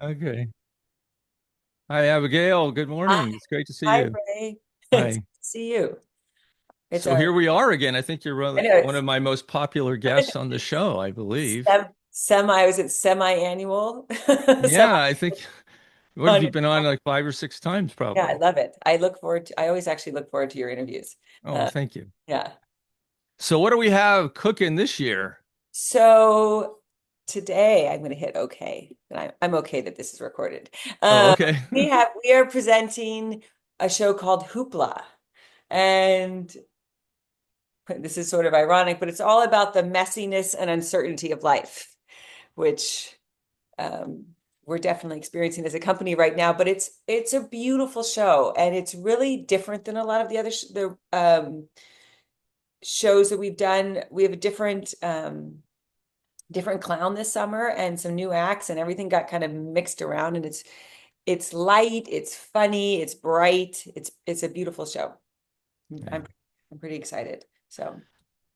Okay. Hi, Abigail. Good Hi, morning. It's great to see hi, you. Ray. It's Hi. good to see you. It's So a, here we are again. I think you're I know one it's of my most popular guests on the show, I believe. was it semi-annual? Semi, Yeah, I think what have you on- been on like 5 or 6 times yeah, I probably? love it. I always actually look forward to your interviews. Oh, Uh, thank you. yeah. So what do we have cooking this year? So today I'm going to hit okay. And I'm okay that this is recorded. Oh, Um, okay. we are presenting a show called Hoopla. And this is sort of ironic, but it's all about the messiness and uncertainty of life, which um, we're definitely experiencing as a company right now. But it's a beautiful show, and it's really different than a lot of the other shows that we've done. We have a different clown this summer and some new acts, and everything got kind of mixed around. And it's light, it's funny, it's bright, it's a beautiful show. Yeah. I'm I'm pretty excited. So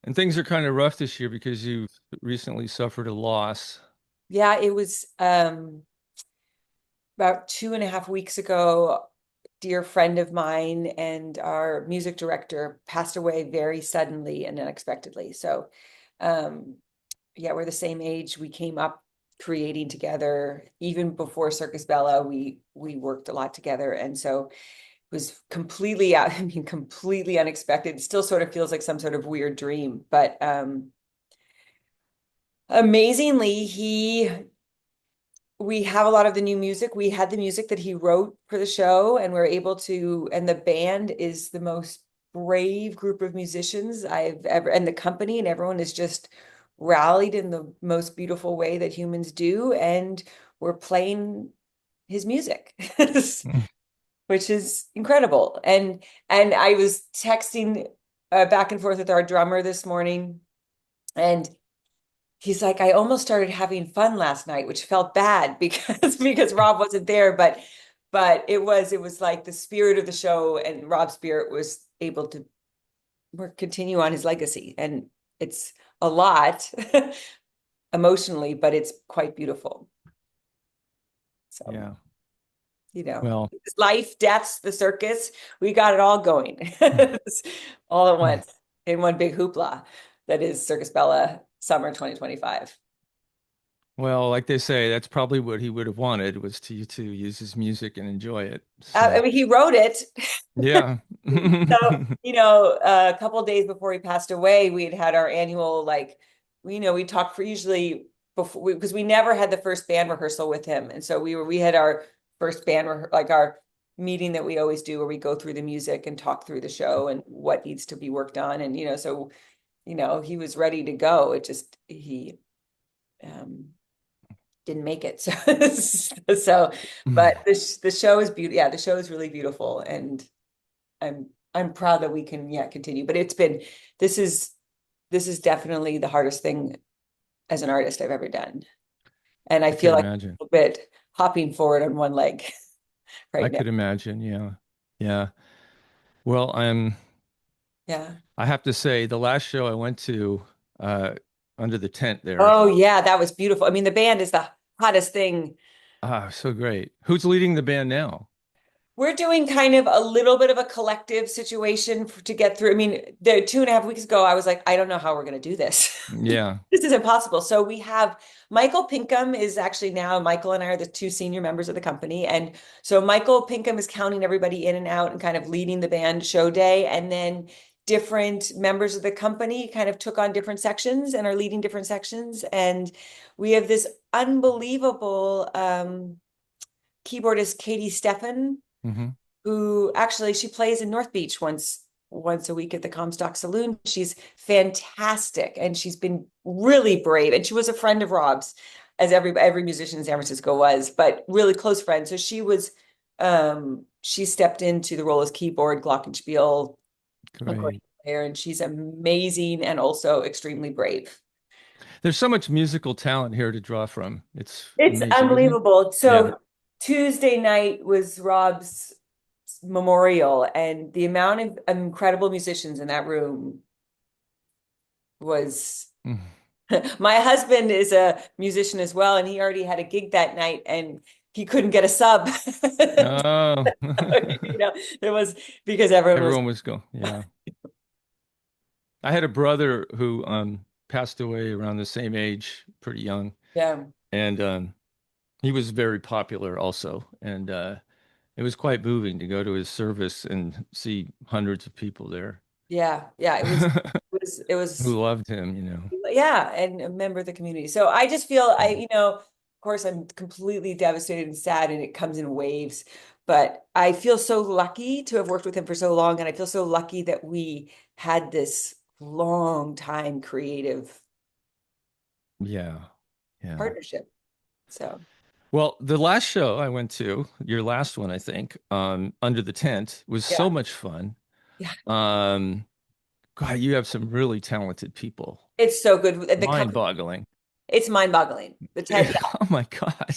And things are kind of rough this year because you've recently suffered a loss. yeah, it was about 2.5 weeks ago. Dear friend of mine and our music director passed away very suddenly and unexpectedly. So, um, yeah, we're the same age. We came up creating together. Even before Circus Bella, we worked a lot together, and so it was completely out. I mean, completely unexpected. It still sort of feels like some sort of weird dream, but amazingly, he we have a lot of the new music. We had the music that he wrote for the show, and we're able to, and the band is the most brave group of musicians I've ever, and the company and everyone is just rallied in the most beautiful way that humans do. And we're playing his music, Mm. which is incredible. And I was texting back and forth with our drummer this morning, and he's like, I almost started having fun last night, which felt bad because Rob wasn't there, but it was like the spirit of the show, and Rob's spirit was able to continue on his legacy. And it's a lot emotionally, but it's quite beautiful. So, Yeah. you know, Well, life, deaths, the circus, we got it all going all at once in one big hoopla that is Circus Bella Summer 2025. well, like they say, that's probably what he would have wanted was to use his music and enjoy it. I So, mean, he wrote it. yeah. So, a couple of days before he passed away, we had had our annual, like, we talked for usually before, because we never had the first band rehearsal with him. And so we had our first like our meeting that we always do where we go through the music and talk through the show and what needs to be worked on. And, so, he was ready to go. It just, he, um, didn't make it. So, but the show is beautiful. Yeah, the show is really beautiful, and I'm proud that we can, yeah, continue. But this is definitely the hardest thing as an artist I've ever done, and I I could feel like imagine. a little bit hopping forward on one leg I right now. could imagine. Yeah. Yeah. Well, Yeah. I have to say the last show I went to uh under the tent there. Oh yeah, that was beautiful. I mean, the band is the hottest thing. Ah, so great. Who's leading the band now? We're doing kind of a little bit of a collective situation to get through. I mean, the 2.5 weeks ago, I was like, I don't know how we're going to do this. Yeah. This is impossible. So we have Michael Pinkham is actually now, Michael and I are the two senior members of the company. And so Michael Pinkham is counting everybody in and out and kind of leading the band show day. And then different members of the company kind of took on different sections and are leading different sections. And we have this unbelievable keyboardist, Katie Steffen, Hmm. who actually she plays in North Beach once a week at the Comstock Saloon. She's fantastic, and she's been really brave. And she was a friend of Rob's, as every musician in San Francisco was, but really close friend. So she stepped into the role as keyboard glockenspiel accordion Great. player, and she's amazing and also extremely brave. There's so much musical talent here to draw from. It's It's amazing, isn't it? unbelievable. Yeah. So Tuesday night was Rob's memorial, and the amount of incredible musicians in that room was Mm. my husband is a musician as well, and he already had a gig that night, and he couldn't get a sub. Oh, You know, it was because everyone was, everyone was going. Yeah. I had a brother who passed away around the same age, pretty young, yeah, and he was very popular also. And it was quite moving to go to his service and see hundreds of people there yeah, yeah. It who was, loved him, you know. yeah, and a member of the community. So I just feel of course, I'm completely devastated and sad, and it comes in waves. But I feel so lucky to have worked with him for so long, and I feel so lucky that we had this long time creative Yeah. Yeah. partnership. So Well, the last show I went to, your last one, I think, Under the Tent, was yeah, so much fun. yeah, Um, God, you have some really talented people. it's so good. The company, Mind-boggling. it's mind-boggling. The tent, Oh my God.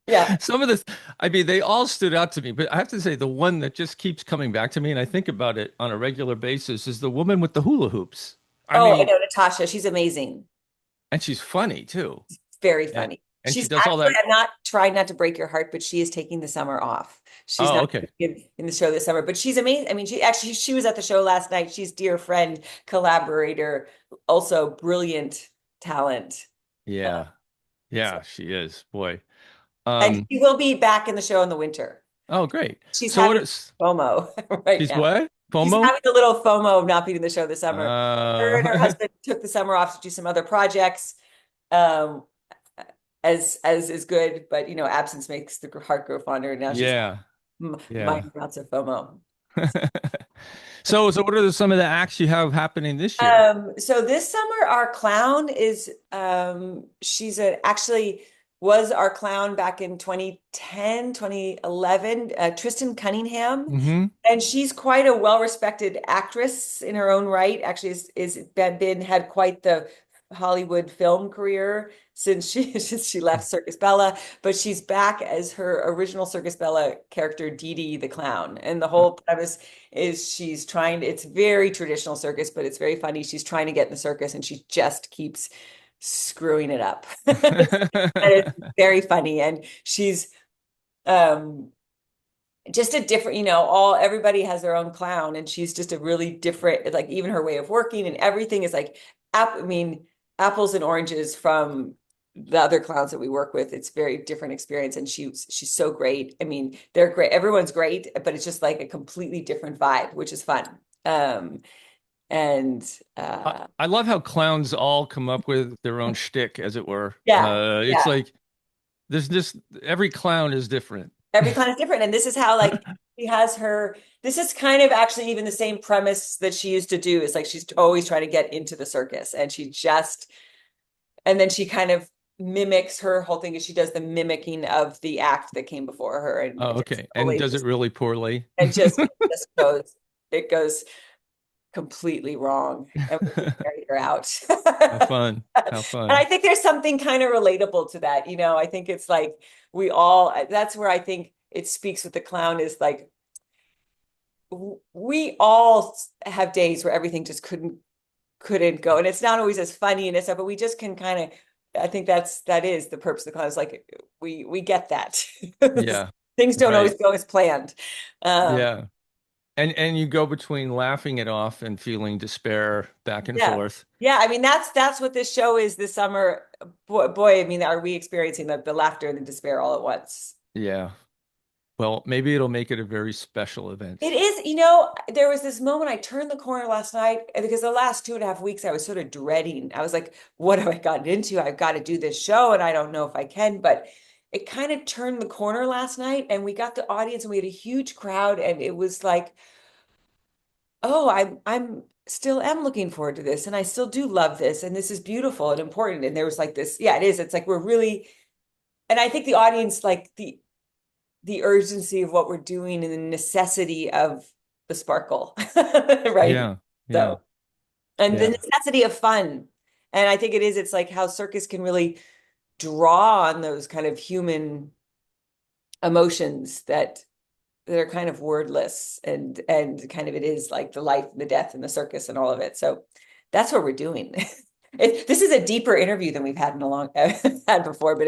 yeah, Some of this, I mean, they all stood out to me, but I have to say the one that just keeps coming back to me, and I think about it on a regular basis, is the woman with the hula hoops. I oh, I mean, know Natasha. She's amazing. and she's funny too. Very And, funny. and she She's does all actually, that. I'm not trying not to break your heart, but she is taking the summer off. She's Oh, not okay. in the show this summer, but she's amazing. I mean, she was at the show last night. She's dear friend, collaborator, also brilliant talent. Uh, Yeah. so, Yeah, she is. Boy. and Um, she will be back in the show in the winter. oh, great. She's So what having is FOMO right she's now. what? She's FOMO? having a little FOMO of not being in the show this summer. Her and her Uh, husband took the summer off to do some other projects. Um, as is good, but absence makes the heart grow fonder. And now she's yeah. Yeah. minor amounts of FOMO. So what are some of the acts you have happening this year? So this summer our clown is she's actually was our clown back in 2010, 2011, Tristan Cunningham. Hmm. And she's quite a well-respected actress in her own right. Actually, is been had quite the Hollywood film career since since she left Circus Bella, but she's back as her original Circus Bella character, Dee Dee the clown. And the whole premise is she's trying to, it's very traditional circus, but it's very funny. She's trying to get in the circus and she just keeps screwing it up. And it's very funny. And she's um just a different, all everybody has their own clown, and she's just a really different, like even her way of working and everything is like I mean, apples and oranges from the other clowns that we work with. It's very different experience, and she's so great. I mean, they're great. Everyone's great, but it's just like a completely different vibe, which is fun. Um, and I love how clowns all come up with their own shtick, as it were. yeah, It's yeah. like there's just every clown is different. Every clown is different. And this is how like she has her, this is kind of actually even the same premise that she used to do. Is like she's always trying to get into the circus, and and then she kind of mimics her whole thing is she does the mimicking of the act that came before her, and Oh, just okay. And totally does it really poorly? and just it goes completely wrong, and we just carry her out. How fun. How And I fun. think there's something kind of relatable to that. I think it's like that's where I think it speaks with the clown is like we all have days where everything just couldn't go. And it's not always as funny and stuff, but we just can kind of, I think that is the purpose of the clown is like, we get that. Yeah, Things don't always right. go as planned. Um, Yeah. And you go between laughing it off and feeling despair back and yeah. forth. Yeah. I mean, that's what this show is this summer. Boy, I mean, are we experiencing the laughter and the despair all at once? Yeah. Well, maybe it'll make it a very special It event. is, there was this moment I turned the corner last night because the last 2.5 weeks I was sort of dreading. I was like, what have I gotten into? I've got to do this show and I don't know if I can, but it kind of turned the corner last night and we got the audience and we had a huge crowd and it was like, oh, I'm still am looking forward to this and I still do love this and this is beautiful and important. And there was like this, yeah, it is. It's like we're really, and I think the audience like the urgency of what we're doing and the necessity of the sparkle, right? Yeah. Yeah. So, and the Yeah. necessity of fun. And I think it's like how circus can really draw on those kind of human emotions that are kind of wordless and kind of it is like the life and the death and the circus and all of it. So that's what we're doing. This is a deeper interview than we've had in a long had before, but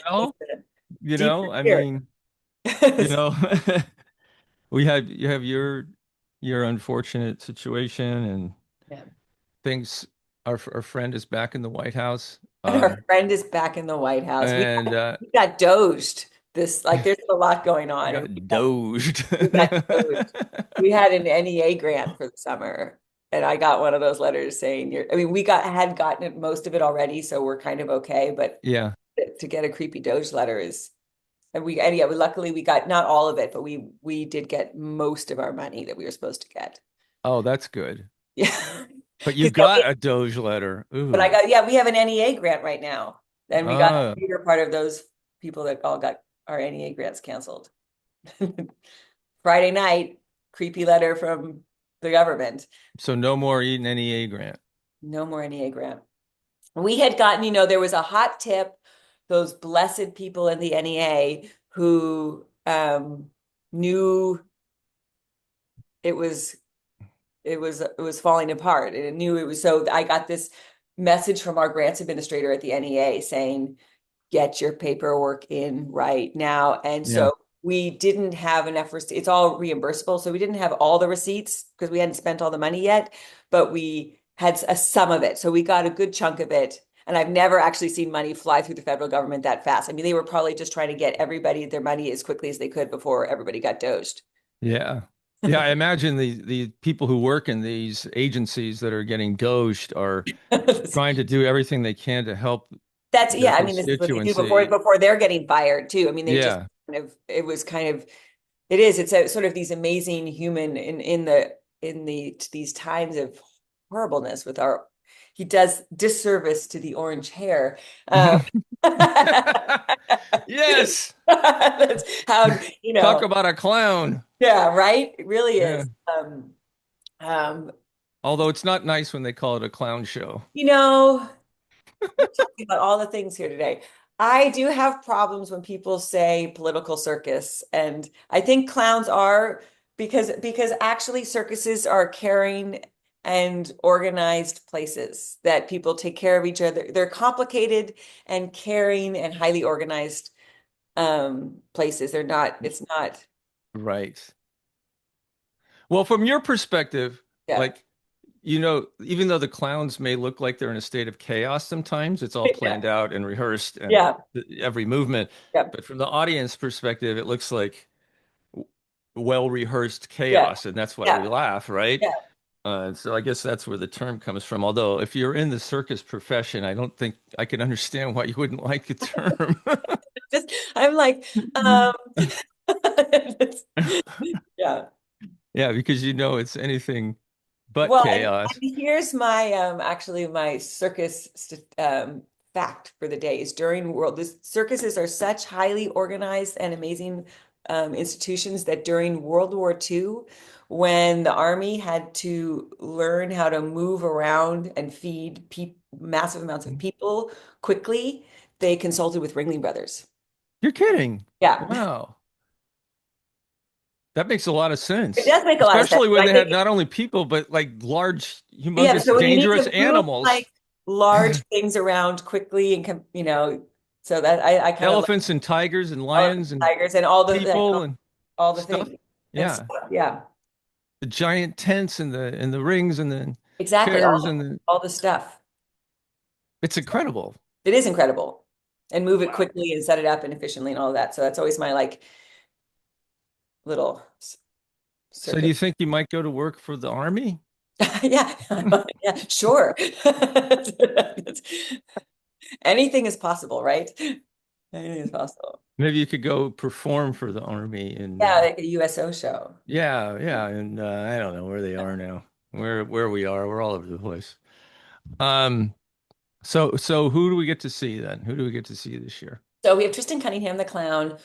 Well, You Deeper know, I here. mean, you know, you have your unfortunate situation and Yeah. things. Our friend is back in the White House. And our friend is back in the White House. And We got doged. This like there's a lot going on, and got doged. we got doged. We had an NEA grant for the summer, and I got one of those letters saying you're. I mean, we had gotten it, most of it already, so we're kind of okay. But Yeah. to get a creepy Doge letter is, and yeah, we luckily we got not all of it, but we did get most of our money that we were supposed to get. Oh, that's good. Yeah, But you because got a Doge letter. but I Ooh. got, yeah, we have an NEA grant right now, and we got a Ah, bigger part of those people that all got our NEA grants canceled. Friday night, creepy letter from the government. so no more eating any A grant. No more NEA grant. We had gotten, there was a hot tip, those blessed people in the NEA who knew it was it was falling apart, and it knew it was. So I got this message from our grants administrator at the NEA saying, get your paperwork in right now. And Yeah. so we didn't have enough receipts. It's all reimbursable. So we didn't have all the receipts because we hadn't spent all the money yet, but we had a sum of it. So we got a good chunk of it. And I've never actually seen money fly through the federal government that fast. I mean, they were probably just trying to get everybody their money as quickly as they could before everybody got dosed. Yeah. Yeah, I imagine the people who work in these agencies that are getting doged are trying to do everything they can to help That's, their yeah, I mean, this is what they do before constituency. they're getting fired too. I mean, they just Yeah. it was kind of, it is, it's a sort of these amazing human in these times of horribleness with our, he does disservice to the orange hair. Yes. That's how, Talk about a clown. yeah, right? It really Yeah. is. Um, Although it's not nice when they call it a clown show. you know, we're talking about all the things here today. I do have problems when people say political circus, and I think clowns are, because actually circuses are caring and organized places that people take care of each other. They're complicated and caring and highly organized places. They're not, it's not, Right. Well, from your perspective, yeah. like, even though the clowns may look like they're in a state of chaos sometimes, it's all Yeah. planned out and rehearsed and Yeah. every movement. Yeah. But from the audience perspective, it looks like well-rehearsed Yeah. chaos, and that's why we Yeah. laugh, right? Yeah. So I guess that's where the term comes from. Although if you're in the circus profession, I don't think I can understand why you wouldn't like the term. Just, I'm like, yeah. Yeah, because it's anything but Well, and chaos. here's my actually my circus fact for the day is during world this circuses are such highly organized and amazing institutions that during World War II, when the army had to learn how to move around and feed pe massive amounts of people quickly, they consulted with Ringling Brothers. You're kidding. Yeah, Wow. That makes a lot of it sense, does make a lot of sense. especially when I they had think, not only people, but like large, yeah, humongous, so when you need dangerous to move animals. like large things around quickly and so that I kind of like Elephants and tigers and elephant lions and tigers and all the people and all the stuff. things and Yeah. stuff. Yeah, The giant tents and the rings and the exactly. chairs and All the stuff. it's incredible. It is incredible. And move it Wow. quickly and set it up and efficiently and all of that. So that's always my like little So do circuit. you think you might go to work for the army? Yeah. Yeah, sure. Anything is possible, right? Anything is possible. Maybe you could go perform for the army and Yeah, like a USO show. yeah, yeah, and I don't know where they are now. Where we are, we're all over the place. Um, so who do we get to see then? Who do we get to see this year? So we have Tristan Cunningham, the clown.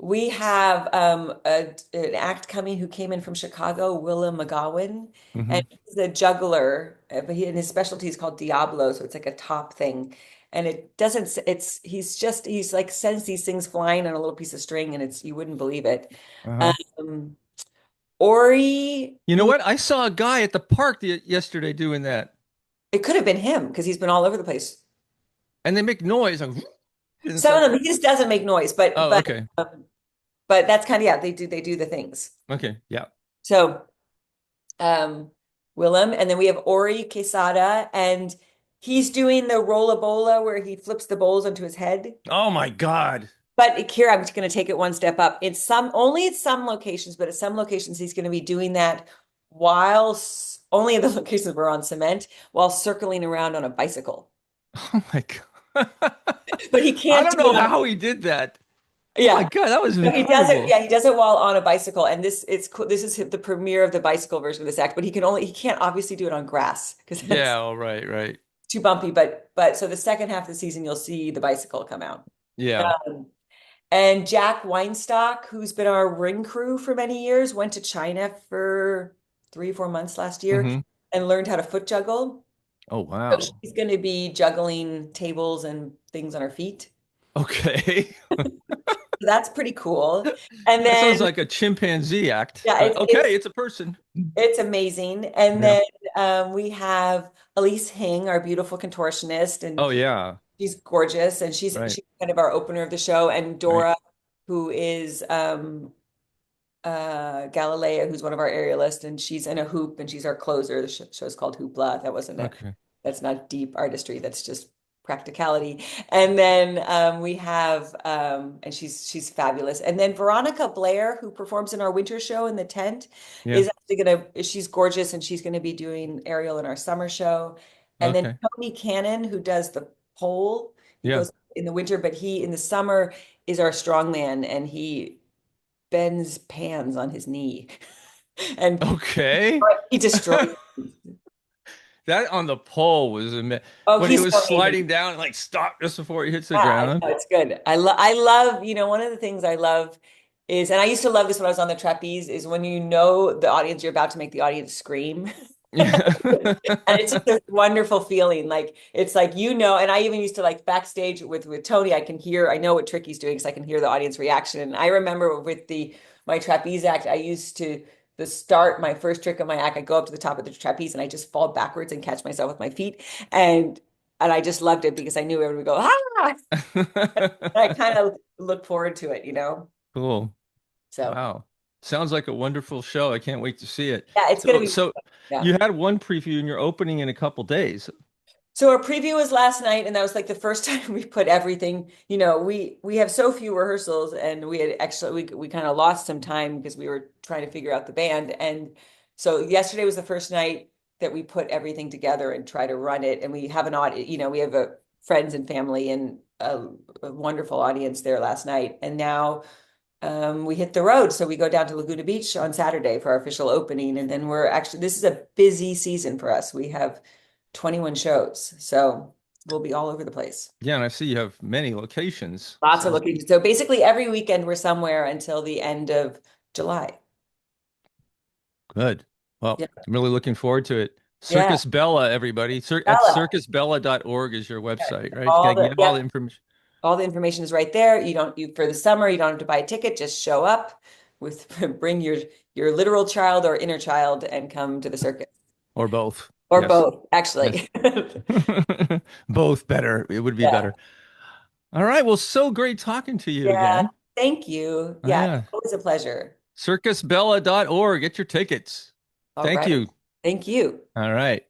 We have an act coming who came in from Chicago, Willem McGowan, Hmm. and he's a juggler, but and his specialty is called Diablo, so it's like a top thing. And it doesn't, it's, he's like sends these things flying on a little piece of string, and it's, you wouldn't believe it. Uh-huh. Ori, You know what? I saw a guy at the park yesterday doing that, it could have been him because he's been all over the place. and they make noise. Like, Some inside? of them, he just doesn't make noise, Oh, okay. but that's kind of, yeah, they do the things. Okay. Yeah. So um Willem, and then we have Ori Quesada, and he's doing the rollabola where he flips the bowls onto his head. Oh my God. But here I'm just going to take it one step up. It's some only at some locations, but at some locations he's going to be doing that while only in the locations we're on cement while circling around on a bicycle. Oh my God. But he I can't don't do know it on, how he did that. Oh my yeah. God, that was So he does it, incredible. yeah, he does it while on a bicycle. And this cool. This is the premiere of the bicycle version of this act, but he can't obviously do it on grass because Yeah, that's all right, right. too bumpy. But so the second half of the season, you'll see the bicycle come out. Yeah. Um, And Jack Weinstock, who's been our ring crew for many years, went to China for 3 or 4 months last year Hmm. and learned how to foot juggle. Oh So wow. she's going to be juggling tables and things on her feet. Okay. So that's pretty cool. And That sounds then, like a chimpanzee act, yeah, but it's okay, it's it's a person. it's amazing. And Yeah. then we have Elise Hing, our beautiful contortionist, and Oh yeah. she's gorgeous, and Right. she's kind of our opener of the show. And Right. Dora, who is Galilea, who's one of our aerialists, and she's in a hoop, and she's our closer. The show's called Hoopla. Okay. That's not deep artistry. That's just practicality. And then we have, and she's fabulous. And then Veronica Blair, who performs in our winter show in the tent, Yeah. she's gorgeous, and she's gonna be doing Ariel in our summer show. And then Okay. Tony Cannon, who does the pole, he Yeah. goes in the winter, but he in the summer is our strongman, and he bends pans on his knee and Okay. he destroys. That on the pole was Oh, when he he's was so amazing. sliding down, like stop just before he hits the Yeah, I ground. know it's good. I love, one of the things I love is, and I used to love this when I was on the trapeze, is when you know the audience, you're about to make the audience scream. Yeah. And it's just a wonderful feeling. Like it's like, and I even used to like backstage with Tony, I know what Tricky's doing because I can hear the audience reaction. And I remember with my trapeze act, I used to the start my first trick of my act, I go up to the top of the trapeze and I just fall backwards and catch myself with my feet. And I just loved it because I knew everyone would go, ah. I kind of look forward to it. Cool. So Wow. Sounds like a wonderful show. I can't wait to see it. yeah, it's gonna So, be, so yeah. you had one preview and you're opening in a couple days. So our preview was last night, and that was like the first time we put everything. We have so few rehearsals, and we had actually we kind of lost some time because we were trying to figure out the band. And so yesterday was the first night that we put everything together and try to run it. And we have an audience, we have friends and family and a wonderful audience there last night. And now we hit the road. So we go down to Laguna Beach on Saturday for our official opening. And then this is a busy season for us. We have 21 shows. So we'll be all over the place. Yeah, and I see you have many locations. Lots of So locations. So basically every weekend we're somewhere until the end of July. good. Well, Yeah. I'm really looking forward to it. Yeah. Circus Bella, everybody. At Bella. circusbella.org is your website, right? You All can the get all yeah, the information. all the information is right there. You for the summer, you don't have to buy a ticket, just show up with bring your literal child or inner child and come to the circus. Or both. Or Yes. both, Yes. actually. Both better. It would be Yeah. better. All right. Well, so great talking to you Yeah. again. Thank you. Oh, Yeah, yeah. always a pleasure. Circusbella.org. Get your tickets. All Thank right. you. Thank you. All right.